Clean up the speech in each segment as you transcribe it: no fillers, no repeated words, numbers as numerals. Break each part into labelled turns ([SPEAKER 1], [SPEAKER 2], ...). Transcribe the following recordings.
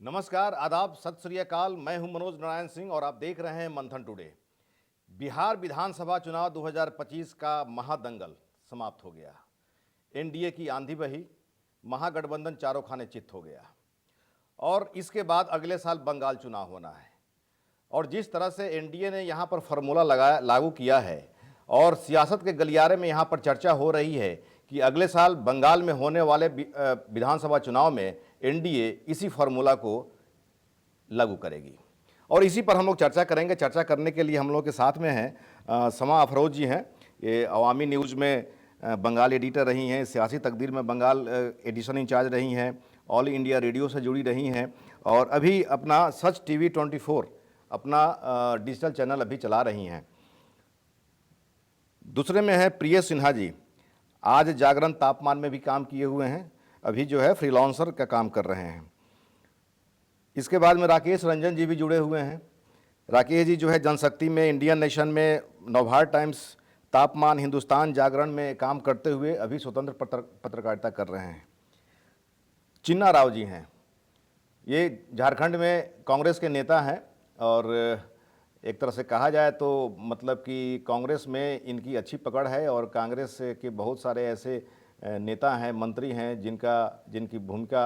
[SPEAKER 1] नमस्कार, आदाब, सत श्री अकाल। मैं हूं मनोज नारायण सिंह और आप देख रहे हैं मंथन टुडे। बिहार विधानसभा चुनाव 2025 का महादंगल समाप्त हो गया। एनडीए की आंधी बही, महागठबंधन चारों खाने चित्त हो गया और इसके बाद अगले साल बंगाल चुनाव होना है। और जिस तरह से एनडीए ने यहाँ पर फार्मूला लागू किया है और सियासत के गलियारे में यहाँ पर चर्चा हो रही है कि अगले साल बंगाल में होने वाले विधानसभा चुनाव में एनडीए इसी फार्मूला को लागू करेगी और इसी पर हम लोग चर्चा करेंगे। चर्चा करने के लिए हम लोग के साथ में हैं समा अफरोज जी हैं। ये अवामी न्यूज़ में बंगाल एडिटर रही हैं, सियासी तकदीर में बंगाल एडिशन इंचार्ज रही हैं, ऑल इंडिया रेडियो से जुड़ी रही हैं और अभी अपना सच टीवी 24 अपना डिजिटल चैनल अभी चला रही हैं। दूसरे में है प्रिय सिन्हा जी, आज जागरण तापमान में भी काम किए हुए हैं, अभी जो है फ्रीलांसर का काम कर रहे हैं। इसके बाद में राकेश रंजन जी भी जुड़े हुए हैं। राकेश जी जो है जनशक्ति में, इंडियन नेशन में, नवभारत टाइम्स, तापमान, हिंदुस्तान जागरण में काम करते हुए अभी स्वतंत्र पत्रकारिता कर रहे हैं। चिन्ना राव जी हैं, ये झारखंड में कांग्रेस के नेता हैं और एक तरह से कहा जाए तो मतलब कि कांग्रेस में इनकी अच्छी पकड़ है और कांग्रेस के बहुत सारे ऐसे नेता हैं, मंत्री हैं जिनकी भूमिका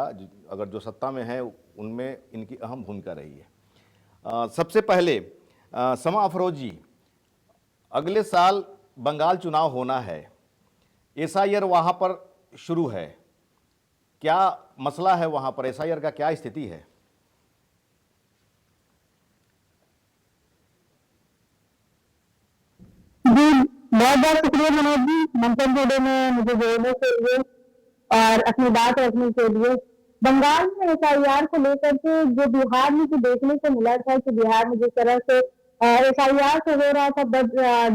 [SPEAKER 1] अगर जो सत्ता में है उनमें इनकी अहम भूमिका रही है। सबसे पहले समा अफरोज जी, अगले साल बंगाल चुनाव होना है, एसआईआर वहाँ पर शुरू है, क्या मसला है वहाँ पर? एसआईआर का क्या स्थिति है?
[SPEAKER 2] जी, बहुत बहुत शुक्रिया मनोज जी, मंथन टुडे में मुझे जोड़ने के लिए और अपनी बात रखने के लिए। बंगाल में एसआईआर को लेकर के जो बिहार में जो देखने को मिला था कि बिहार में जिस तरह से एसआईआर से हो रहा था,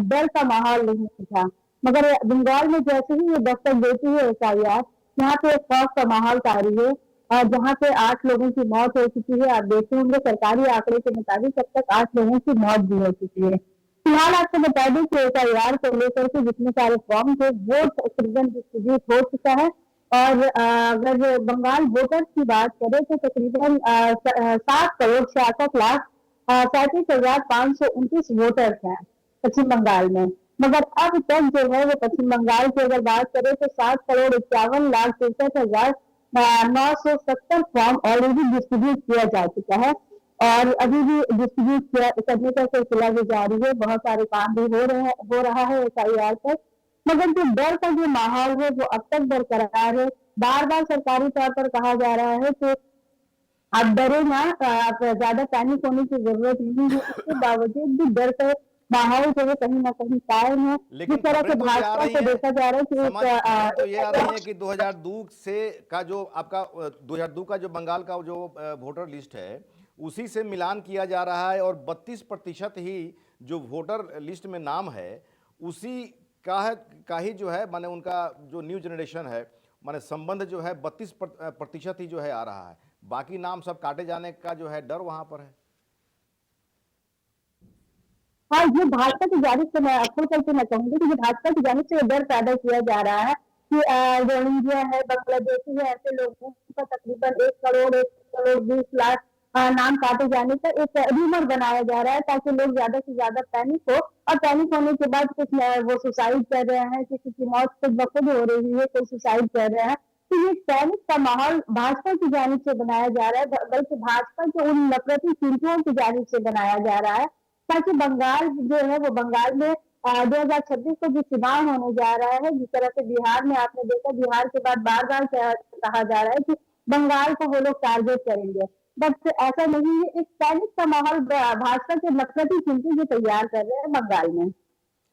[SPEAKER 2] डर का माहौल नहीं था, मगर बंगाल में जैसे ही ये दस्तक देती है एसआईआर, यहाँ पे एक खौफ का माहौल तारी है और जहाँ पे 8 लोगों की मौत हो चुकी है। आप देखते होंगे सरकारी आंकड़े के मुताबिक अब तक 8 लोगों की मौत भी हो चुकी है। फिलहाल आपको बता दें कि एसआईआर को लेकर के जितने सारे फॉर्म थे वो तकरीबन डिस्ट्रीब्यूट हो चुका है और अगर बंगाल वोटर्स की बात करें तो तकरीबन 7 करोड़ 66 लाख 37,529 वोटर्स हैं पश्चिम बंगाल में। मगर अब तक जो है वो पश्चिम बंगाल की अगर बात करें तो 7,51,63,970 फॉर्म ऑलरेडी डिस्ट्रीब्यूट किया जा चुका है और अभी भी डिस्ट्रीब्यूट करने का सिलसिला भी जारी है। बहुत सारे काम भी हो रहा है एसआईआर पर, मगर जो डर का जो माहौल है वो अब तक बरकरार है। बार बार सरकारी तौर पर कहा जा रहा है कि आप डरे ना, आप ज्यादा पैनिक होने की जरूरत नहीं है। इसके बावजूद भी डर का माहौल जो है कहीं ना कहीं कायम है। जिस तरह से भाजपा को देखा जा रहा है कि
[SPEAKER 1] खबरें तो ये आ रही है कि 2002 से का जो आपका 2002 का जो बंगाल का जो वोटर लिस्ट है उसी से मिलान किया जा रहा है और 32% ही जो वोटर लिस्ट में नाम है उसी का ही जो है माने उनका जो न्यू जनरेशन है माने संबंध जो है 32% ही जो है आ रहा है, बाकी नाम सब काटे जाने का जो है डर वहां पर है।
[SPEAKER 2] हाँ, ये भाजपा की जानिब से मैं खुल करके मैं कहूंगी कि भाजपा की जानिब से डर पैदा किया जा रहा है कि रोहिंग्या है, बांग्लादेशी है, ऐसे लोगों का तकरीबन 1 करोड़ 20 लाख नाम काटे जाने का एक रूमर बनाया जा रहा है ताकि लोग ज्यादा से ज्यादा पैनिक हो और पैनिक होने के बाद कुछ वो सुसाइड कर रहे हैं, किसी की मौत खुद ब खुद हो रही है, कोई सुसाइड कर रहे हैं। तो ये पैनिक का माहौल भाजपा की जानिब से बनाया जा रहा है, बल्कि भाजपा के उन नफरती चिंतुओं की जानिब से बनाया जा रहा है ताकि बंगाल जो है वो बंगाल में 2026 को जो चुनाव होने जा रहा है, जिस तरह से बिहार में आपने देखा, बिहार के बाद बार बार कहा जा रहा है कि बंगाल को वो लोग टारगेट करेंगे, बट ऐसा नहीं है। एक पैनिक का माहौल भाजपा के नफरती चिंतु जो तैयार कर रहे हैं बंगाल में।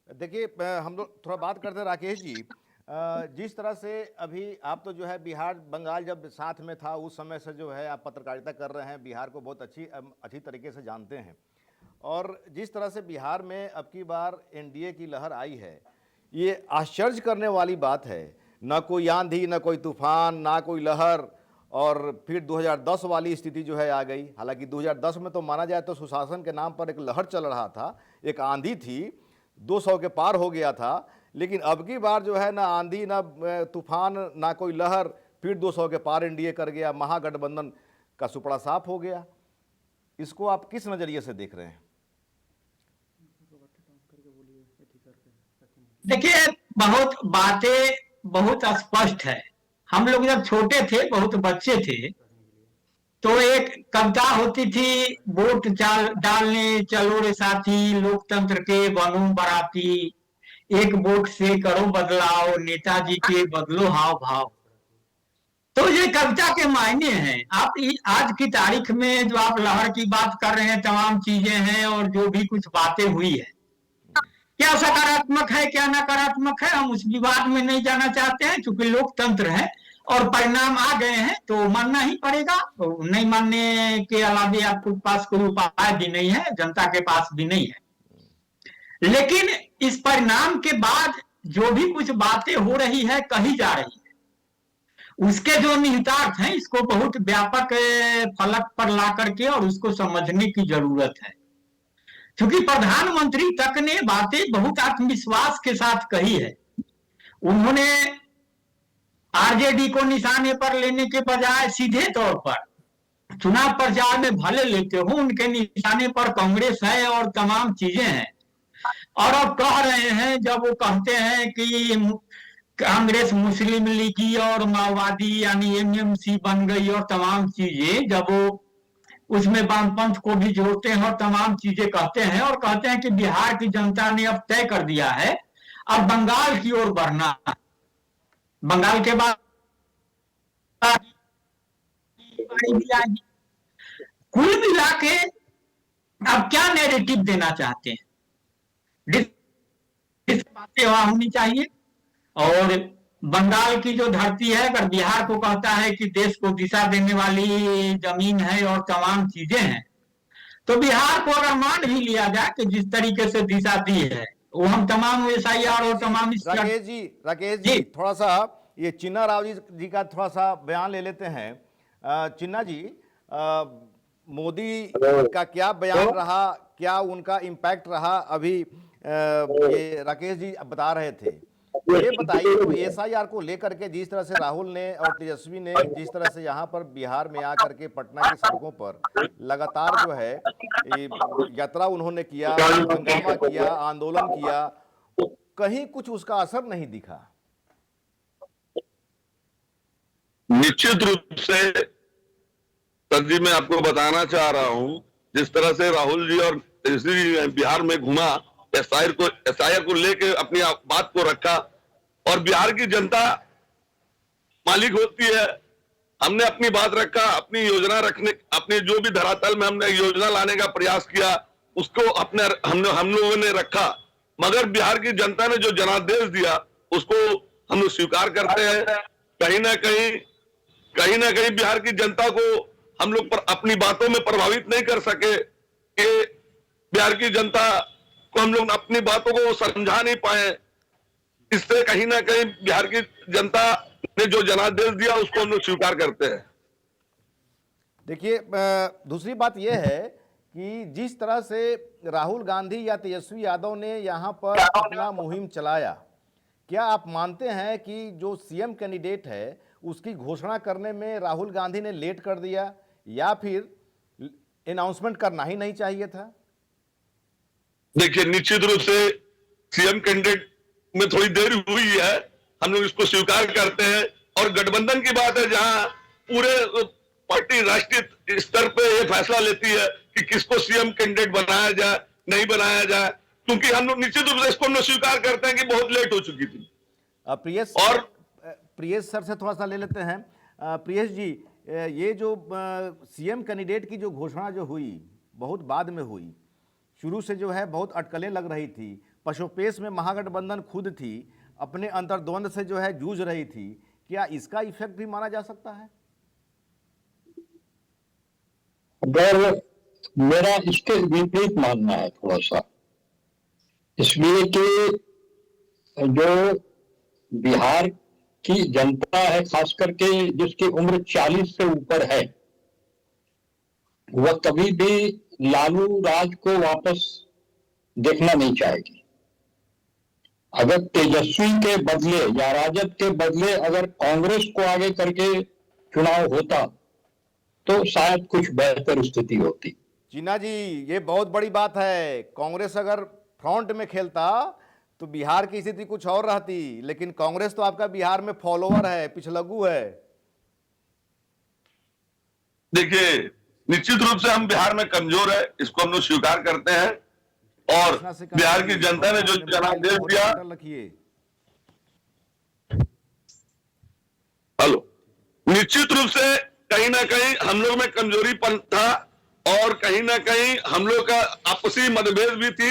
[SPEAKER 1] देखिए हम लोग थोड़ा बात करते हैं राकेश जी, जिस तरह से अभी आप तो जो है बिहार बंगाल जब साथ में था उस समय से जो है आप पत्रकारिता कर रहे हैं, बिहार को बहुत अच्छी तरीके से जानते हैं और जिस तरह से बिहार में अब की बार एनडीए की लहर आई है, ये आश्चर्य करने वाली बात है। न कोई आंधी, न कोई तूफान, ना कोई लहर और फिर 2010 वाली स्थिति जो है आ गई। हालांकि 2010 में तो माना जाए तो सुशासन के नाम पर एक लहर चल रहा था, एक आंधी थी, 200 के पार हो गया था, लेकिन अब की बार जो है ना आंधी, ना तूफान, ना कोई लहर, फिर 200 के पार एनडीए कर गया। महागठबंधन का सुपड़ा साफ हो गया। इसको आप किस नज़रिए से देख रहे हैं?
[SPEAKER 3] देखिए, बहुत बातें बहुत स्पष्ट है। हम लोग जब छोटे थे, बहुत बच्चे थे, तो एक कविता होती थी, वोट डालने चलो रे साथी, लोकतंत्र के बनो बराती, एक वोट से करो बदलाव, नेताजी के बदलो हाव भाव। तो ये कविता के मायने हैं। आप आज की तारीख में जो आप लहर की बात कर रहे हैं, तमाम चीजें हैं और जो भी कुछ बातें हुई है, क्या सकारात्मक है क्या नकारात्मक है, हम उस विवाद में नहीं जाना चाहते हैं, क्योंकि लोकतंत्र है और परिणाम आ गए हैं तो मानना ही पड़ेगा। तो नहीं मानने के अलावा आपके पास कोई उपाय भी नहीं है, जनता के पास भी नहीं है। लेकिन इस परिणाम के बाद जो भी कुछ बातें हो रही है, कही जा रही है, उसके जो निहितार्थ हैं, इसको बहुत व्यापक फलक पर ला करके और उसको समझने की जरूरत है। क्योंकि प्रधानमंत्री तक ने बातें बहुत आत्मविश्वास के साथ कही है। उन्होंने आरजेडी को निशाने पर लेने के बजाय सीधे तौर पर चुनाव प्रचार में भले लेते हो, उनके निशाने पर कांग्रेस है और तमाम चीजें हैं। और अब कह रहे हैं, जब वो कहते हैं कि कांग्रेस मुस्लिम लीगी और माओवादी यानी एमएमसी बन गई और तमाम चीजें, जब वो उसमें वामपंथ को भी जोड़ते हैं और तमाम चीजें कहते हैं और कहते हैं कि बिहार की जनता ने अब तय कर दिया है, अब बंगाल की ओर बढ़ना है, बंगाल के बाद कुल मिला के अब क्या नैरेटिव देना चाहते हैं, बातें वहां होनी चाहिए। और बंगाल की जो धरती है, अगर बिहार को कहता है कि देश को दिशा देने वाली जमीन है और तमाम चीजें हैं, तो बिहार को अगर मान भी लिया जाए कि जिस तरीके से दिशा दी है, वो हम तमाम एसआईआर और तमाम
[SPEAKER 1] राकेश जी थोड़ा सा ये चिन्ना राव जी का थोड़ा सा बयान ले लेते हैं। चिन्ना जी, मोदी का क्या बयान रहा, क्या उनका इम्पैक्ट रहा? अभी ये राकेश जी बता रहे थे, ये बताइए तो एसआईआर को लेकर के जिस तरह से राहुल ने और तेजस्वी ने जिस तरह से यहाँ पर बिहार में आकर के पटना की सड़कों पर लगातार जो है यात्रा उन्होंने किया, हंगामा किया, आंदोलन किया, कहीं कुछ उसका असर नहीं दिखा।
[SPEAKER 4] निश्चित रूप से सर जी, मैं आपको बताना चाह रहा हूं, जिस तरह से राहुल जी और तेजस्वी जी बिहार में घुमा, एसआईआर को लेकर अपनी बात को रखा, और बिहार की जनता मालिक होती है। हमने अपनी बात रखा, अपनी योजना रखने, अपने जो भी धरातल में हमने योजना लाने का प्रयास किया, उसको अपने हम लोगों ने रखा। मगर बिहार की जनता ने जो जनादेश दिया, उसको हम लोग स्वीकार करते हैं। कहीं ना कहीं बिहार की जनता को हम लोग पर अपनी बातों में प्रभावित नहीं कर सके कि बिहार की जनता को हम लोग अपनी बातों को समझा नहीं पाए। इससे कहीं ना कहीं बिहार की जनता ने जो जनादेश दिया, उसको हम लोग स्वीकार करते हैं।
[SPEAKER 1] देखिए, दूसरी बात यह है कि जिस तरह से राहुल गांधी या तेजस्वी यादव ने यहाँ पर अपना मुहिम चलाया, क्या आप मानते हैं कि जो सीएम कैंडिडेट है उसकी घोषणा करने में राहुल गांधी ने लेट कर दिया, या फिर अनाउंसमेंट करना ही नहीं चाहिए था?
[SPEAKER 4] देखिए, निश्चित रूप से सीएम कैंडिडेट में थोड़ी देर हुई है, हम लोग इसको स्वीकार करते हैं। और गठबंधन की बात है, जहां पूरे पार्टी राष्ट्रीय स्तर पे ये फैसला लेती है कि किसको सीएम कैंडिडेट बनाया जाए, नहीं बनाया जाए, क्योंकि हम लोग निश्चित रूप से इसको हम लोग स्वीकार करते हैं कि बहुत लेट हो चुकी थी।
[SPEAKER 1] प्रियेश सर से थोड़ा सा ले लेते हैं। प्रियेश जी, ये जो सीएम कैंडिडेट की जो घोषणा जो हुई, बहुत बाद में हुई, शुरू से जो है बहुत अटकलें लग रही थी, पशुपेश में महागठबंधन खुद थी, अपने अंतर्द्वंद से जो है जूझ रही थी, क्या इसका इफेक्ट भी माना जा सकता है?
[SPEAKER 5] अगर मेरा इसके विपरीत मानना है थोड़ा सा, इसलिए कि जो बिहार की जनता है, खास करके जिसकी उम्र 40 से ऊपर है, वह कभी भी लालू राज को वापस देखना नहीं चाहेगी। अगर तेजस्वी के बदले या राजद के बदले अगर कांग्रेस को आगे करके चुनाव होता, तो शायद कुछ बेहतर स्थिति होती।
[SPEAKER 1] जीना जी, ये बहुत बड़ी बात है। कांग्रेस अगर फ्रंट में खेलता तो बिहार की स्थिति कुछ और रहती, लेकिन कांग्रेस तो आपका बिहार में फॉलोअर है, पिछलग्गू है।
[SPEAKER 4] देखिए, निश्चित रूप से हम बिहार में कमजोर है, इसको हम लोग स्वीकार करते हैं। और बिहार की जनता ने जो जनादेश दिया,
[SPEAKER 1] रखिए।
[SPEAKER 4] हेलो, निश्चित रूप से कहीं ना कहीं हम लोग में कमजोरीपन था और कहीं ना कहीं हम लोग का आपसी मतभेद भी थी।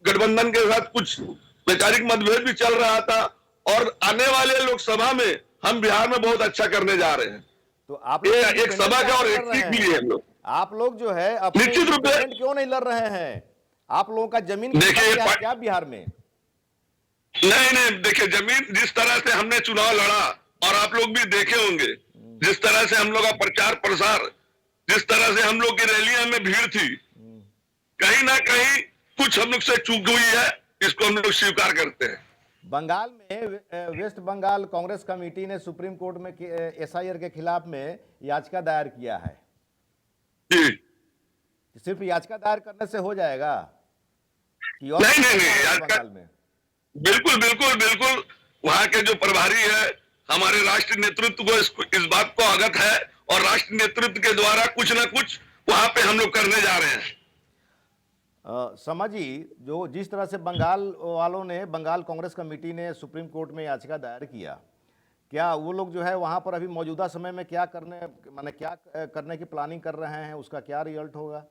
[SPEAKER 4] गठबंधन के साथ कुछ वैचारिक मतभेद भी चल रहा था और आने वाले लोकसभा में हम बिहार में बहुत अच्छा करने जा रहे हैं।
[SPEAKER 1] तो आप
[SPEAKER 4] ये
[SPEAKER 1] लोग
[SPEAKER 4] एक सभा का और एक सीट भी है हम लोग।
[SPEAKER 1] आप लोग जो है अपने
[SPEAKER 4] निश्चित रूप से
[SPEAKER 1] इंडिपेंडेंट क्यों नहीं लड़ रहे हैं? आप लोगों का जमीन
[SPEAKER 4] देखिए,
[SPEAKER 1] क्या बिहार में?
[SPEAKER 4] नहीं, देखिए, जमीन जिस तरह से हमने चुनाव लड़ा और आप लोग भी देखे होंगे, जिस तरह से हम लोग का प्रचार प्रसार, जिस तरह से हम लोग की रैलियां में भीड़ थी, कहीं ना कहीं कुछ हम लोग से चूक हुई है, इसको हम लोग स्वीकार करते हैं।
[SPEAKER 1] बंगाल में वेस्ट बंगाल कांग्रेस कमेटी ने सुप्रीम कोर्ट में एसआईआर के खिलाफ में याचिका दायर किया है।
[SPEAKER 4] जी।
[SPEAKER 1] सिर्फ याचिका दायर करने से हो जाएगा कि और
[SPEAKER 4] नहीं,
[SPEAKER 1] बंगाल में
[SPEAKER 4] बिल्कुल वहां के जो प्रभारी है, हमारे राष्ट्रीय नेतृत्व को इस बात को अवगत है और राष्ट्रीय नेतृत्व के द्वारा कुछ ना कुछ वहां पे हम लोग करने जा रहे हैं।
[SPEAKER 1] समझी, जो जिस तरह से बंगाल वालों ने, बंगाल कांग्रेस कमेटी ने सुप्रीम कोर्ट में याचिका दायर किया, क्या वो लोग जो है वहां पर अभी मौजूदा समय में क्या करने की प्लानिंग कर रहे हैं? उसका क्या रिजल्ट होगा?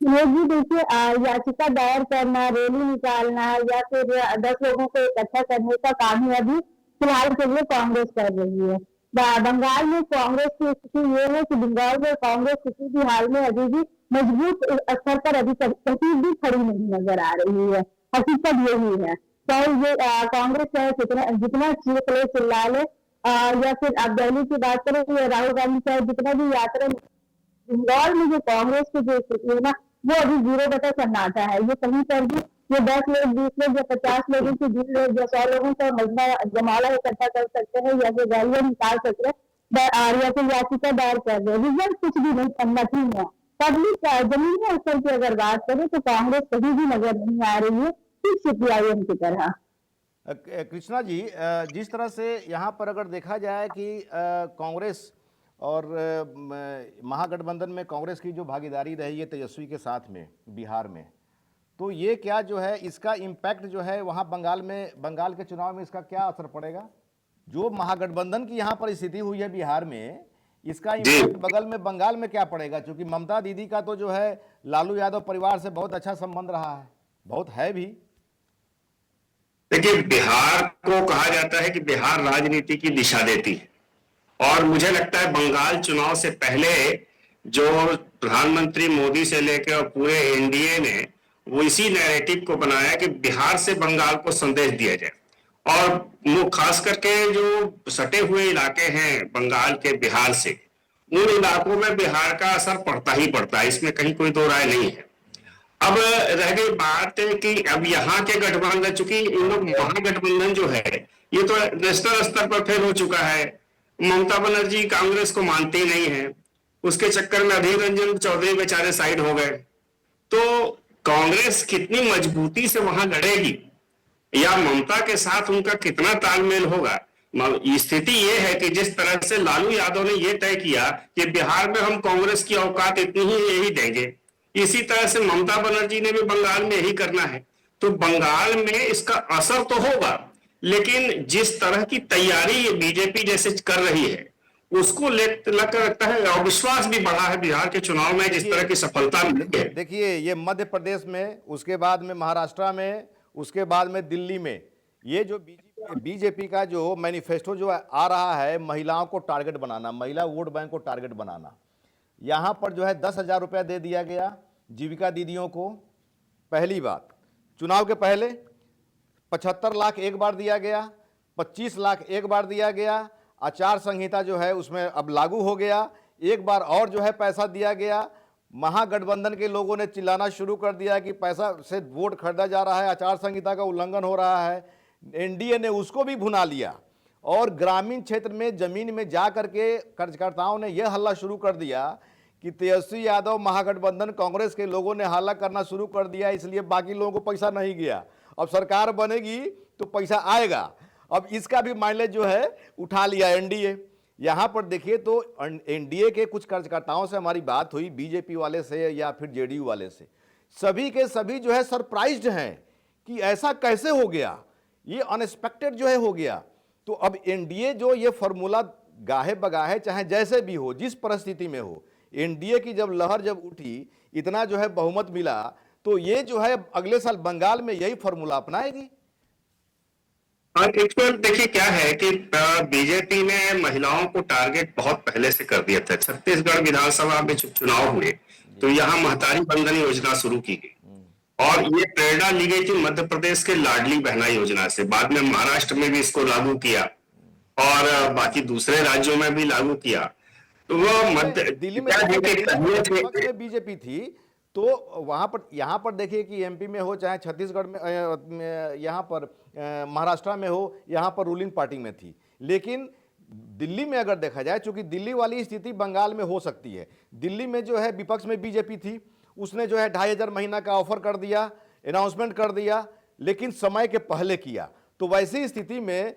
[SPEAKER 2] ये भी देखिए, याचिका दायर करना, रैली निकालना या फिर 10 लोगों को इकट्ठा करने का काम ही अभी फिलहाल के लिए कांग्रेस कर रही है। बंगाल में कांग्रेस की स्थिति ये है कि बंगाल में कांग्रेस किसी भी हाल में अभी भी मजबूत स्तर पर अभी कहीं भी खड़ी नहीं नजर आ रही है। हकीकत यही है। चाहे ये कांग्रेस चाहे जितना चिल्ला ले, या फिर आप दिल्ली की बात करें तो राहुल गांधी चाहे जितना भी यात्रा, बंगाल में जो कांग्रेस की जो स्थिति है ना, वो अभी 0 सन्नाटा है। ये कहीं पर भी ये 10 लोग, 20 लोग या 50 लोगों की भीड़ या 100 लोगों का मजमा जमाला इकट्ठा कर सकते हैं या फिर रैलियां निकाल सकते हैं या फिर याचिका दायर कर रहे हैं। रिजल्ट कुछ भी नहीं है। पब्लिक जमीनी स्तर की अगर बात करें तो कांग्रेस कहीं भी नजर नहीं आ रही है, ठीक सीपीआईएम की तरह।
[SPEAKER 1] कृष्णा जी, जिस तरह से यहाँ पर अगर देखा जाए कि कांग्रेस और महागठबंधन में कांग्रेस की जो भागीदारी रही है तेजस्वी के साथ में बिहार में, तो ये क्या जो है इसका इम्पैक्ट जो है वहाँ बंगाल के चुनाव में इसका क्या असर पड़ेगा? जो महागठबंधन की यहाँ पर स्थिति हुई है बिहार में, इसका इम्पैक्ट बगल में बंगाल में क्या पड़ेगा? क्योंकि ममता दीदी का तो जो है लालू यादव परिवार से बहुत अच्छा संबंध रहा है, बहुत है भी।
[SPEAKER 6] देखिए, बिहार को कहा जाता है कि बिहार राजनीति की दिशा देती है और मुझे लगता है बंगाल चुनाव से पहले जो प्रधानमंत्री मोदी से लेकर और पूरे एनडीए ने वो इसी नैरेटिव को बनाया कि बिहार से बंगाल को संदेश दिया जाए और वो खास करके जो सटे हुए इलाके हैं बंगाल के बिहार से, उन इलाकों में बिहार का असर पड़ता ही पड़ता है, इसमें कहीं कोई दो राय नहीं है। अब रह गई बात कि अब यहाँ के गठबंधन, चूंकि इन लोग महागठबंधन जो है ये तो नेशनल स्तर पर फेल हो चुका है। ममता बनर्जी कांग्रेस को मानते ही नहीं है, उसके चक्कर में अधीर रंजन चौधरी बेचारे साइड हो गए। तो कांग्रेस कितनी मजबूती से वहां लड़ेगी या ममता के साथ उनका कितना तालमेल होगा? स्थिति ये है कि जिस तरह से लालू यादव ने ये तय किया कि बिहार में हम कांग्रेस की औकात इतनी ही यही देंगे, इसी तरह से ममता बनर्जी ने भी बंगाल में यही करना है। तो बंगाल में इसका असर तो होगा, लेकिन जिस तरह की तैयारी ये बीजेपी जैसे कर रही है उसको लगता है अविश्वास भी बढ़ा है बिहार के चुनाव में, जिस तरह की सफलता मिली है।
[SPEAKER 1] देखिए, ये मध्य प्रदेश में, उसके बाद में महाराष्ट्र में, उसके बाद में दिल्ली में, ये जो बीजेपी का जो मैनिफेस्टो जो आ रहा है, महिलाओं को टारगेट बनाना, महिला वोट बैंक को टारगेट बनाना, यहाँ पर जो है 10,000 रुपया दे दिया गया जीविका दीदियों को। पहली बात, चुनाव के पहले 75 लाख एक बार दिया गया, 25 लाख एक बार दिया गया, आचार संहिता जो है उसमें अब लागू हो गया, एक बार और जो है पैसा दिया गया। महागठबंधन के लोगों ने चिल्लाना शुरू कर दिया कि पैसा से वोट खरीदा जा रहा है, आचार संहिता का उल्लंघन हो रहा है। एनडीए ने उसको भी भुना लिया और ग्रामीण क्षेत्र में जमीन में जा करके कार्यकर्ताओं ने यह हल्ला शुरू कर दिया कि तेजस्वी यादव महागठबंधन कांग्रेस के लोगों ने हल्ला करना शुरू कर दिया, इसलिए बाकी लोगों को पैसा नहीं गया, अब सरकार बनेगी तो पैसा आएगा। अब इसका भी माइलेज जो है उठा लिया एनडीए। यहाँ पर देखिए तो एनडीए के कुछ कार्यकर्ताओं से हमारी बात हुई, बीजेपी वाले से या फिर जेडीयू वाले से, सभी के सभी जो है सरप्राइज्ड हैं कि ऐसा कैसे हो गया, ये अनएक्सपेक्टेड जो है हो गया। तो अब एनडीए जो ये फॉर्मूला गाहे बगाहे चाहे जैसे भी हो, जिस परिस्थिति में हो, एनडीए की जब लहर जब उठी, इतना जो है बहुमत मिला, तो ये जो है अगले साल बंगाल में यही फॉर्मूला अपनाएगी।
[SPEAKER 6] और एक तो देखिए क्या है कि बीजेपी ने महिलाओं को टारगेट बहुत पहले से कर दिया था। छत्तीसगढ़ विधानसभा में चुनाव हुए तो यहाँ महतारी बंधन योजना शुरू की गई और ये प्रेरणा ली गई थी मध्य प्रदेश के लाडली बहना योजना से। बाद में महाराष्ट्र में भी इसको लागू किया और बाकी दूसरे राज्यों में भी लागू किया। तो वो मध्य
[SPEAKER 1] दिल्ली में बीजेपी थी, तो वहां पर यहाँ पर देखिए कि एमपी में हो चाहे छत्तीसगढ़ में, यहाँ पर महाराष्ट्र में हो, यहाँ पर रूलिंग पार्टी में थी। लेकिन दिल्ली में अगर देखा जाए, चूंकि दिल्ली वाली स्थिति बंगाल में हो सकती है, दिल्ली में जो है विपक्ष में बीजेपी थी, उसने जो है 2500 महीना का ऑफर कर दिया, अनाउंसमेंट कर दिया, लेकिन समय के पहले किया। तो वैसी स्थिति में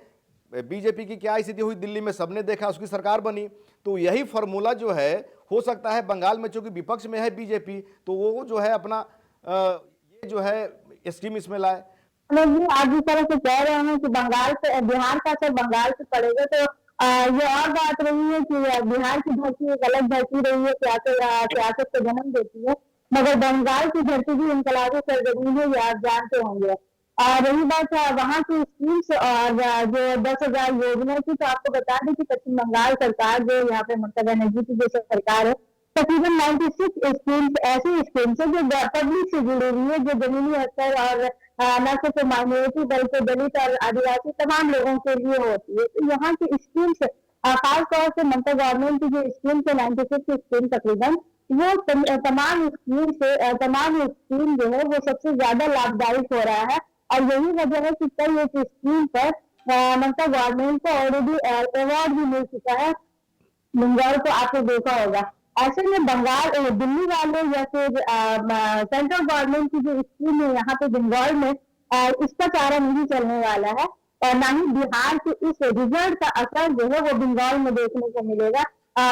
[SPEAKER 1] बीजेपी की क्या स्थिति हुई दिल्ली में, सबने देखा, उसकी सरकार बनी। तो यही फॉर्मूला जो है हो सकता है बंगाल में, चूंकि विपक्ष में है बीजेपी, तो वो जो है अपना ये जो है स्कीम इसमें लाए।
[SPEAKER 2] आप जिस तरह से कह रहे हैं कि बंगाल से बिहार का असर बंगाल से पड़ेगा, तो ये और बात रही है कि बिहार की धरती एक अलग धरती रही है, सियासत को जन्म देती है, मगर बंगाल की धरती भी इनकलाबी सरगर्मी है, ये आप जानते होंगे। और रही बात वहाँ की स्कीम्स और जो 10,000 योजना की, तो आपको बता दें कि पश्चिम बंगाल सरकार जो यहाँ पे ममता बनर्जी की जो सरकार है, तकरीबन 96 स्कीम्स ऐसी स्कीम्स है जो पब्लिक से जुड़ी हुई है, जो जमीनी स्तर और न सिर्फ माइनॉरिटी बल्कि दलित और आदिवासी तमाम लोगों के लिए होती है। तो यहाँ की स्कीम्स खास तौर से ममता गवर्नमेंट की जो स्कीम है 96 स्कीम तकरीबन, वो तमाम स्कीम जो है वो सबसे ज्यादा लाभदायक हो रहा है। और यही वजह है कि कई एक स्कीम पर ममता गवर्नमेंट को ऑलरेडी अवार्ड भी मिल चुका है। बंगाल को आपने देखा होगा। ऐसे में बंगाल दिल्ली वाले या फिर सेंट्रल गवर्नमेंट की जो स्कीम है यहाँ पे बंगाल में, इसका चारा नहीं चलने वाला है और ना ही बिहार के इस रिजल्ट का असर जो है वो बंगाल में देखने को मिलेगा।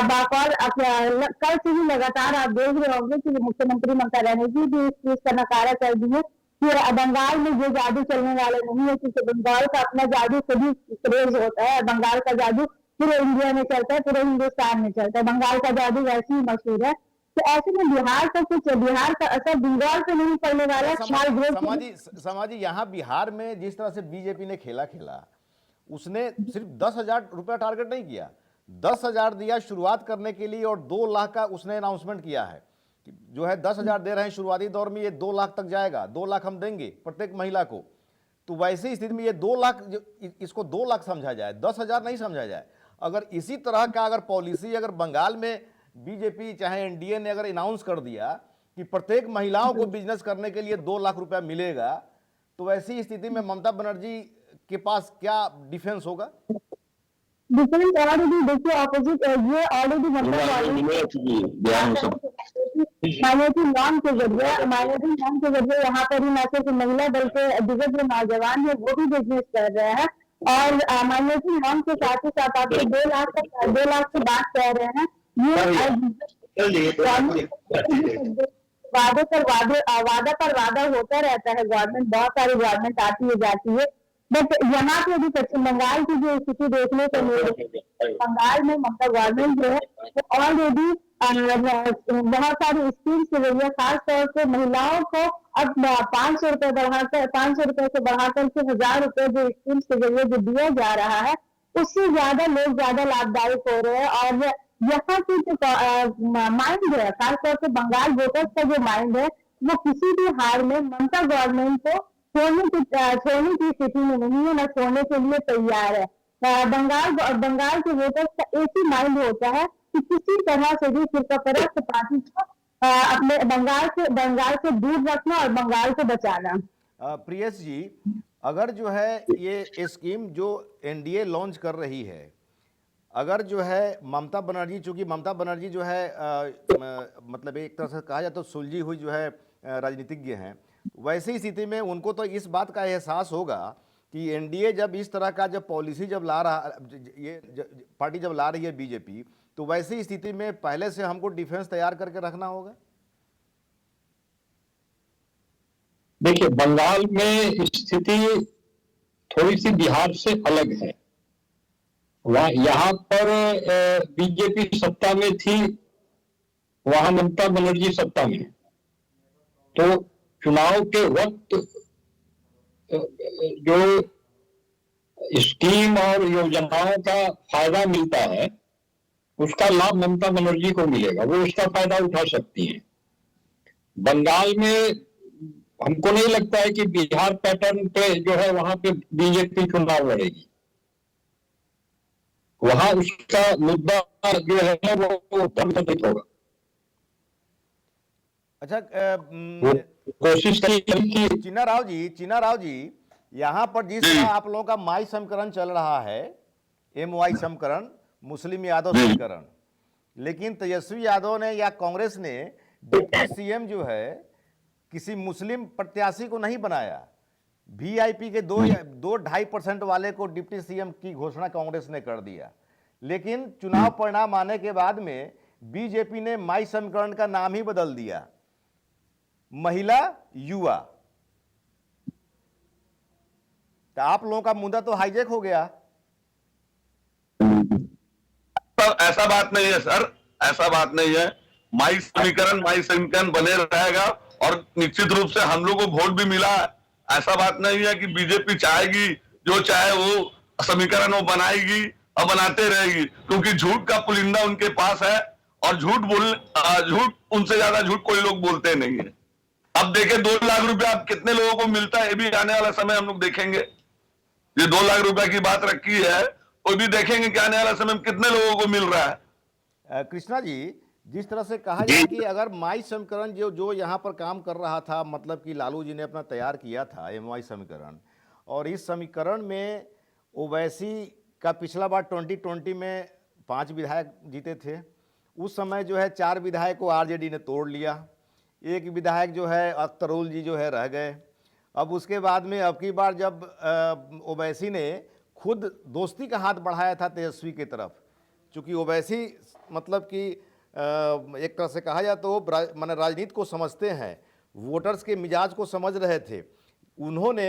[SPEAKER 2] बाकौल कल से ही लगातार आप देख रहे होंगे कि मुख्यमंत्री ममता बनर्जी भी इस चीज का नकारा कर दी है कि बंगाल में ये जादू चलने वाला नहीं है, क्योंकि बंगाल का अपना जादू सभी क्रेज होता है। बंगाल का जादू पूरे इंडिया में चलता है, पूरे हिंदुस्तान में चलता है, बंगाल का जादू वैसे ही मशहूर है। तो ऐसे में बिहार का असर बंगाल पे नहीं पड़ने वाला है।
[SPEAKER 1] समाजी यहाँ बिहार में जिस तरह से बीजेपी ने खेला उसने सिर्फ 10,000 रुपया टारगेट नहीं किया, 10,000 दिया शुरुआत करने के लिए और 2 लाख का उसने अनाउंसमेंट किया है कि जो है 10,000 दे रहे हैं शुरुआती दौर में, ये 2 लाख तक जाएगा, 2 लाख हम देंगे प्रत्येक महिला को। तो वैसी स्थिति में ये 2 लाख, इसको 2 लाख समझा जाए, 10,000 नहीं समझा जाए। अगर इसी तरह का अगर पॉलिसी अगर बंगाल में बीजेपी चाहे एनडीए ने अगर अनाउंस कर दिया कि प्रत्येक महिलाओं को बिजनेस करने के लिए 2 लाख रुपया मिलेगा, तो वैसी स्थिति में ममता बनर्जी के पास क्या डिफेंस होगा?
[SPEAKER 2] डिफरेंस ऑलरेडी देखिए ऑपोजिट, ये ऑलरेडी माइनॉरिटी नॉर्म के जरिए यहाँ पर ही न सिर्फ महिला बल्कि दिग्गज जो नौजवान है वो भी बिजनेस कर रहे हैं। और माइनॉरिटी नॉर्म के साथ ही साथ आप 2 लाख की बात कह रहे हैं, ये वादा पर वादा होता रहता है। गवर्नमेंट, बहुत सारी गवर्नमेंट आती है जाती है, बट यहाँ पे अभी पश्चिम बंगाल की जो स्थिति देखने को मिल रही है, बंगाल में ममता गवर्नमेंट जो है वो ऑलरेडी बहुत सारी स्कीम्स के जरिए खास तौर से महिलाओं को अब 500 रुपए से बढ़ाकर के 1,000 रुपए जो स्कीम्स के जरिए जो दिया जा रहा है, उससे ज्यादा लोग ज्यादा लाभदायक हो रहे हैं। और यहाँ की जो माइंड है, खासतौर से बंगाल वोटर्स का जो माइंड है, वो किसी भी हाल में ममता गवर्नमेंट को छोड़ने की स्थिति में नहीं है, न छोड़ने के लिए तैयार है। बंगाल के वोटर्स का एक ही माइंड होता है कि किसी तरह से भी फिरकापरस्त पार्टी को अपने बंगाल से दूर रखना और बंगाल को बचाना।
[SPEAKER 1] प्रियस जी, अगर जो है ये स्कीम जो एनडीए लॉन्च कर रही है, अगर जो है ममता बनर्जी, चूंकि ममता बनर्जी जो है मतलब एक तरह से कहा जाए तो सुलझी हुई जो है राजनीतिज्ञ हैं, वैसी स्थिति में उनको तो इस बात का एहसास होगा कि एनडीए जब इस तरह का जब पॉलिसी जब ला रहा, पार्टी जब ला रही है बीजेपी, तो वैसी स्थिति में पहले से हमको डिफेंस तैयार करके रखना होगा।
[SPEAKER 5] देखिए, बंगाल में स्थिति थोड़ी सी बिहार से अलग है। वहाँ यहाँ पर बीजेपी सत्ता में थी, वहां ममता बनर्जी सत्ता में, तो चुनाव के वक्त जो स्कीम और योजनाओं का फायदा मिलता है उसका लाभ ममता बनर्जी को मिलेगा, वो उसका फायदा उठा सकती हैं। बंगाल में हमको नहीं लगता है कि बिहार पैटर्न पे जो है वहां पे बीजेपी चुनाव लड़ेगी। वहां उसका मुद्दा जो है वो प्रदर्शित होगा।
[SPEAKER 1] अच्छा,
[SPEAKER 5] कोशिश की
[SPEAKER 1] चीना राव जी, यहाँ पर जिस तरह आप लोगों का माई समीकरण चल रहा है, MY समीकरण, मुस्लिम यादव समीकरण, लेकिन तेजस्वी यादव ने या कांग्रेस ने डिप्टी सीएम जो है किसी मुस्लिम प्रत्याशी को नहीं बनाया। VIP के 2-2.5% वाले को डिप्टी सीएम की घोषणा कांग्रेस ने कर दिया, लेकिन चुनाव परिणाम आने के बाद में बीजेपी ने माई समीकरण का नाम ही बदल दिया, महिला युवा। तो आप लोगों का मुद्दा तो हाईजैक हो गया।
[SPEAKER 4] ऐसा बात नहीं है सर, ऐसा बात नहीं है। माई समीकरण बने रहेगा और निश्चित रूप से हम लोग को वोट भी मिला है। ऐसा बात नहीं है कि बीजेपी चाहेगी जो चाहे वो समीकरण वो बनाएगी और बनाते रहेगी, क्योंकि झूठ का पुलिंदा उनके पास है और झूठ उनसे ज्यादा झूठ कोई लोग बोलते नहीं है। अब देखें 2 लाख रुपया अब कितने लोगों को मिलता है, ये भी आने वाला समय हम लोग देखेंगे। ये 2 लाख रुपया की बात रखी है, वो भी देखेंगे कि आने वाला समय में कितने लोगों को मिल रहा है।
[SPEAKER 1] कृष्णा जी, जिस तरह से कहा जाए कि अगर माई समीकरण जो यहाँ पर काम कर रहा था, मतलब कि लालू जी ने अपना तैयार किया था MY समीकरण, और इस समीकरण में ओवैसी का पिछला बार 2020 में 5 विधायक जीते थे। उस समय जो है 4 विधायक को RJD ने तोड़ लिया, 1 विधायक जो है अख्तरुल जी जो है रह गए। अब उसके बाद में अब की बार जब ओवैसी ने खुद दोस्ती का हाथ बढ़ाया था तेजस्वी की तरफ, चूँकि ओवैसी मतलब कि एक तरह से कहा जाए तो माने राजनीति को समझते हैं, वोटर्स के मिजाज को समझ रहे थे, उन्होंने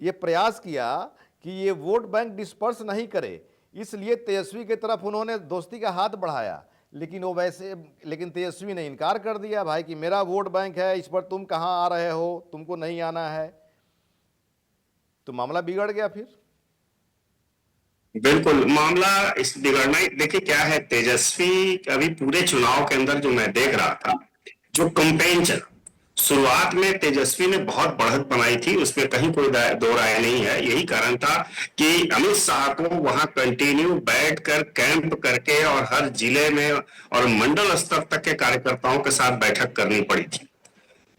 [SPEAKER 1] ये प्रयास किया कि ये वोट बैंक डिस्पर्स नहीं करे, इसलिए तेजस्वी की तरफ उन्होंने दोस्ती का हाथ बढ़ाया। लेकिन तेजस्वी ने इनकार कर दिया, भाई कि मेरा वोट बैंक है, इस पर तुम कहाँ आ रहे हो, तुमको नहीं आना है, तो मामला बिगड़ गया। फिर
[SPEAKER 6] बिल्कुल मामला इस बिगड़ना ही, देखिए क्या है, तेजस्वी अभी पूरे चुनाव के अंदर जो मैं देख रहा था, जो कैंपेन चला, शुरुआत में तेजस्वी ने बहुत बढ़त बनाई थी, उसमें कहीं कोई दो राय नहीं है। यही कारण था कि अमित शाह को वहां कंटिन्यू बैठकर कैंप करके और हर जिले में और मंडल स्तर तक के कार्यकर्ताओं के साथ बैठक करनी पड़ी थी।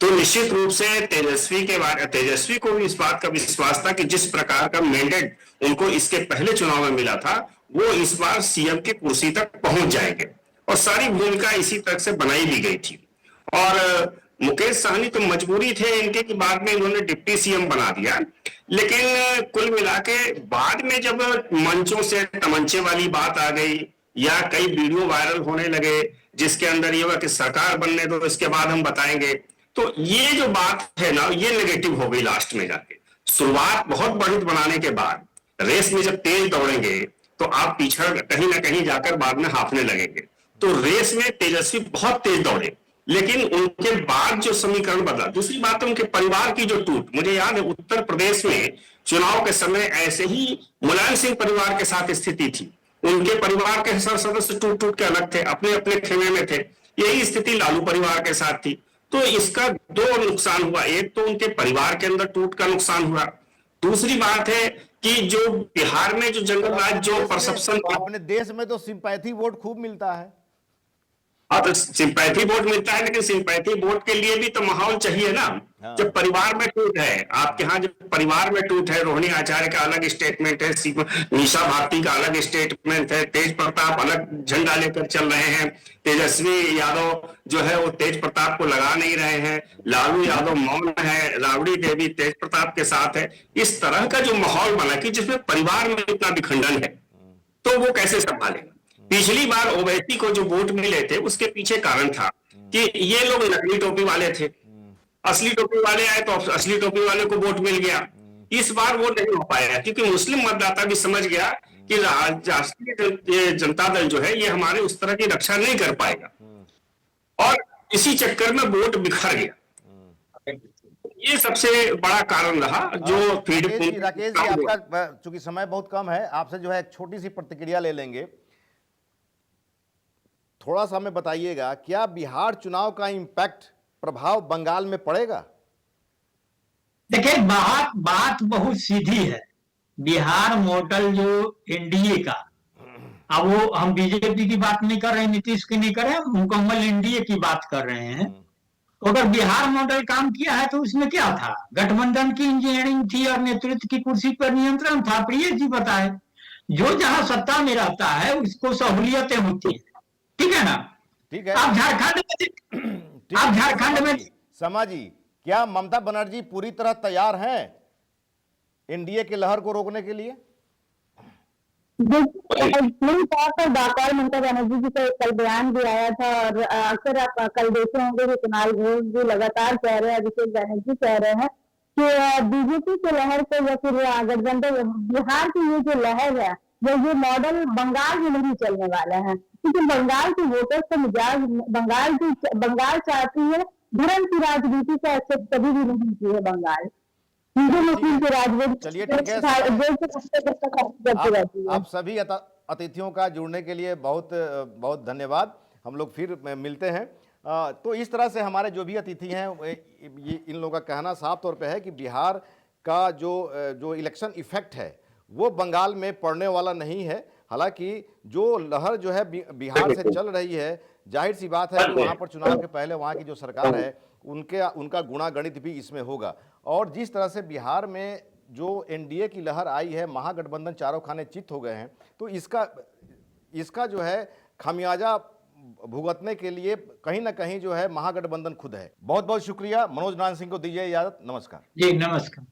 [SPEAKER 6] तो निश्चित रूप से तेजस्वी को भी इस बात का विश्वास था कि जिस प्रकार का मैंडेट उनको इसके पहले चुनाव में मिला था, वो इस बार सीएम की कुर्सी तक पहुंच जाएंगे, और सारी भूमिका इसी तरह से बनाई ली गई थी। और मुकेश सहनी तो मजबूरी थे इनके कि बाद में इन्होंने डिप्टी सीएम बना दिया, लेकिन कुल मिला के बाद में जब मंचों से तमंचे वाली बात आ गई या कई वीडियो वायरल होने लगे जिसके अंदर ये हुआ कि सरकार बनने दो, इसके बाद हम बताएंगे, तो ये जो बात है ना, ये नेगेटिव हो गई लास्ट में जाके। शुरुआत बहुत बढ़त बनाने के बाद रेस में जब तेज दौड़ेंगे तो आप पीछे कहीं ना कहीं जाकर बाद में हाफने लगेंगे। तो रेस में तेजस्वी बहुत तेज दौड़े, लेकिन उनके बाद जो समीकरण बदला। दूसरी बात है उनके परिवार की जो टूट, मुझे याद है उत्तर प्रदेश में चुनाव के समय ऐसे ही मुलायम सिंह परिवार के साथ स्थिति थी, उनके परिवार के सदस्य टूट टूट के अलग थे, अपने अपने खेमे में थे। यही स्थिति लालू परिवार के साथ थी। तो इसका 2 नुकसान हुआ, एक तो उनके परिवार के अंदर टूट का नुकसान हुआ, दूसरी बात है कि जो बिहार में जो जंगल राज जो परसेप्शन,
[SPEAKER 1] अपने देश में तो सिंपैथी वोट खूब मिलता है।
[SPEAKER 6] हाँ, तो सिंपैथी वोट मिलता है, लेकिन सिंपैथी वोट के लिए भी तो माहौल चाहिए ना।
[SPEAKER 1] हाँ।
[SPEAKER 6] जब परिवार में टूट है, आपके यहाँ जब परिवार में टूट है, रोहिणी आचार्य का अलग स्टेटमेंट है, निशा भारती का अलग स्टेटमेंट है, तेज प्रताप अलग झंडा लेकर चल रहे हैं, तेजस्वी यादव जो है वो तेज प्रताप को लगा नहीं रहे हैं, लालू यादव मौन है, राबड़ी देवी तेज प्रताप के साथ है। इस तरह का जो माहौल बना कि जिसमें परिवार में इतना विखंडन है, तो वो कैसे संभालेगा। पिछली बार ओवैसी को जो वोट मिले थे उसके पीछे कारण था कि ये लोग नकली टोपी वाले थे, असली टोपी वाले आए तो असली टोपी वाले को वोट मिल गया। इस बार वो नहीं हो पाया क्योंकि मुस्लिम मतदाता भी समझ गया कि राष्ट्रीय जनता दल जो है ये हमारे उस तरह की रक्षा नहीं कर पाएगा, और इसी चक्कर में वोट बिखर गया। ये सबसे बड़ा कारण रहा जो
[SPEAKER 1] राकेश जी आपका चूंकि समय बहुत कम है, आपसे जो है एक छोटी सी प्रतिक्रिया ले लेंगे। थोड़ा सा हमें बताइएगा, क्या बिहार चुनाव का इम्पैक्ट प्रभाव बंगाल में पड़ेगा?
[SPEAKER 3] देखिए, बात बहुत सीधी है। बिहार मॉडल जो एनडीए का, अब वो हम बीजेपी की बात नहीं कर रहे, नीतीश की नहीं कर रहे, मुकम्मल एनडीए की बात कर रहे हैं। तो अगर बिहार मॉडल काम किया है तो उसमें क्या था? गठबंधन की इंजीनियरिंग थी और नेतृत्व की कुर्सी पर नियंत्रण था। प्रिय जी बताए, जो जहां सत्ता में रहता है उसको सहूलियतें होती है, ठीक है ना?
[SPEAKER 1] ठीक है।
[SPEAKER 3] आप झारखंड में
[SPEAKER 1] समा जी, क्या ममता बनर्जी पूरी तरह तैयार हैं एनडीए की लहर को रोकने के लिए?
[SPEAKER 2] नहीं, तो बाकाल ममता बनर्जी जी का कल बयान भी आया था, और अक्सर आप कल देखे होंगे कि कुणाल घोष जी लगातार कह रहे हैं, अभिषेक बनर्जी कह रहे हैं कि बीजेपी की लहर को या फिर गठबंधन बिहार की ये जो लहर है वो ये मॉडल बंगाल में नहीं चलने वाला है, क्योंकि बंगाल की वोटर्स का मिजाज, बंगाल चाहती है धर्म की राजनीति का एक्सेप्ट कभी भी नहीं की है बंगाल।
[SPEAKER 1] चलिए ठीक है, आप सभी अतिथियों का जुड़ने के लिए बहुत बहुत धन्यवाद। हम लोग फिर मिलते हैं। तो इस तरह से हमारे जो भी अतिथि हैं, ये इन लोगों का कहना साफ तौर पे है कि बिहार का जो इलेक्शन इफेक्ट है वो बंगाल में पड़ने वाला नहीं है। हालांकि जो लहर जो है बिहार से चल रही है, जाहिर सी बात है कि वहाँ पर चुनाव के पहले वहाँ की जो सरकार है उनका गुणागणित भी इसमें होगा। और जिस तरह से बिहार में जो एनडीए की लहर आई है, महागठबंधन चारों खाने चित हो गए हैं, तो इसका जो है खामियाजा भुगतने के लिए कहीं ना कहीं जो है महागठबंधन खुद है। बहुत बहुत शुक्रिया। मनोज नारायण सिंह को दीजिए इजाजत। नमस्कार
[SPEAKER 3] जी, नमस्कार।